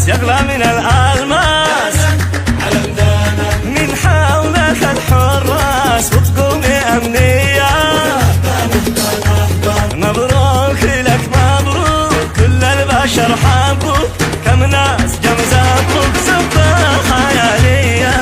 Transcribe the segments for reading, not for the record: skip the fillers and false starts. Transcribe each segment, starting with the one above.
يغلى من الألماس من حولك الحراس وتقوم أمنية. مبروك لك مبروك كل البشر حبوك كم ناس جمزتك زبدة خيالية.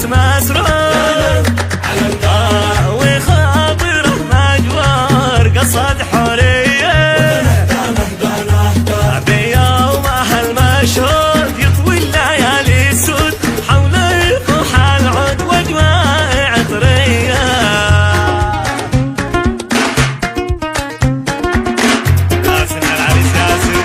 مسرور وخاطره مجبور قصد حرية بيومها المشهور يطوي الليالي السود حول الفحى العود واجواء عطرية. ياسر العريس ياسر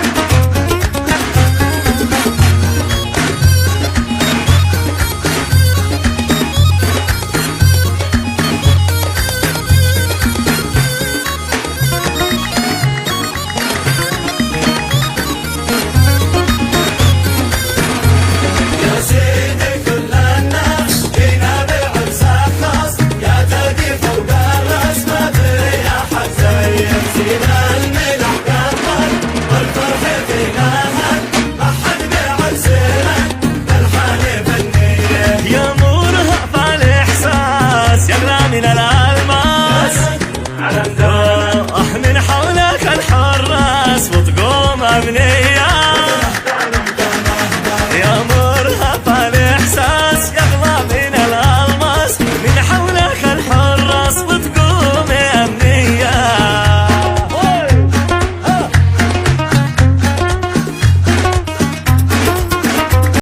من الألماس من حولك الحراس وتقوم أمنية.